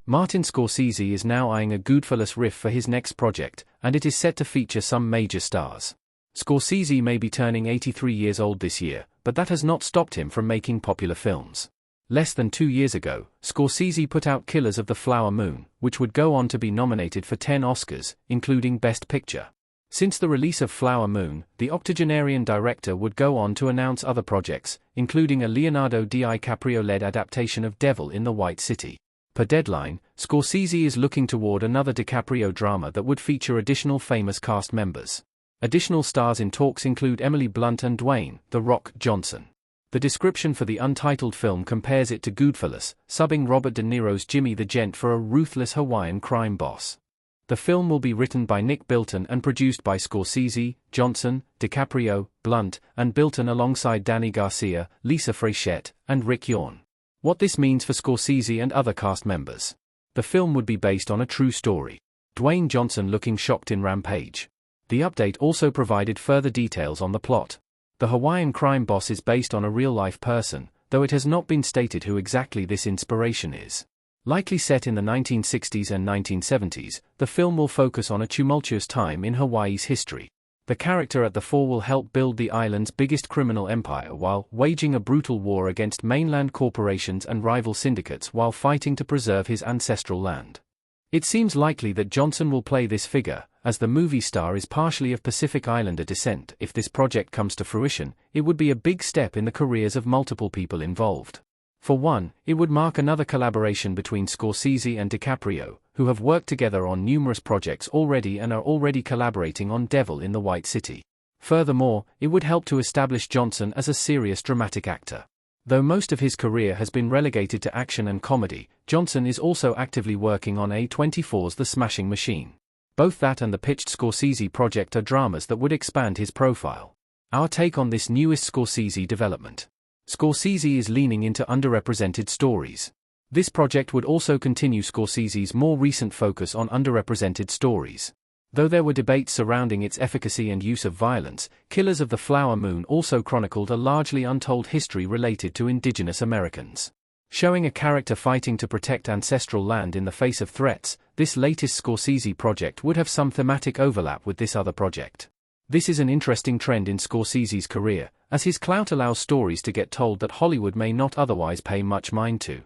Martin Scorsese is now eyeing a Goodfellas riff for his next project, and it is set to feature some major stars. Scorsese may be turning 83 years old this year, but that has not stopped him from making popular films. Less than 2 years ago, Scorsese put out Killers of the Flower Moon, which would go on to be nominated for 10 Oscars, including Best Picture. Since the release of Flower Moon, the octogenarian director would go on to announce other projects, including a Leonardo DiCaprio-led adaptation of Devil in the White City. Per Deadline, Scorsese is looking toward another DiCaprio drama that would feature additional famous cast members. Additional stars in talks include Emily Blunt and Dwayne "The Rock" Johnson. The description for the untitled film compares it to Goodfellas, subbing Robert De Niro's Jimmy the Gent for a ruthless Hawaiian crime boss. The film will be written by Nick Bilton and produced by Scorsese, Johnson, DiCaprio, Blunt, and Bilton alongside Danny Garcia, Lisa Frechette, and Rick Yawn. What this means for Scorsese and other cast members. The film would be based on a true story. Dwayne Johnson looking shocked in Rampage. The update also provided further details on the plot. The Hawaiian crime boss is based on a real-life person, though it has not been stated who exactly this inspiration is. Likely set in the 1960s and 1970s, the film will focus on a tumultuous time in Hawaii's history. The character at the fore will help build the island's biggest criminal empire while waging a brutal war against mainland corporations and rival syndicates while fighting to preserve his ancestral land. It seems likely that Johnson will play this figure, as the movie star is partially of Pacific Islander descent. If this project comes to fruition, it would be a big step in the careers of multiple people involved. For one, it would mark another collaboration between Scorsese and DiCaprio, who have worked together on numerous projects already and are already collaborating on Devil in the White City. Furthermore, it would help to establish Johnson as a serious dramatic actor. Though most of his career has been relegated to action and comedy, Johnson is also actively working on A24's The Smashing Machine. Both that and the pitched Scorsese project are dramas that would expand his profile. Our take on this newest Scorsese development. Scorsese is leaning into underrepresented stories. This project would also continue Scorsese's more recent focus on underrepresented stories. Though there were debates surrounding its efficacy and use of violence, Killers of the Flower Moon also chronicled a largely untold history related to indigenous Americans. Showing a character fighting to protect ancestral land in the face of threats, this latest Scorsese project would have some thematic overlap with this other project. This is an interesting trend in Scorsese's career, as his clout allows stories to get told that Hollywood may not otherwise pay much mind to.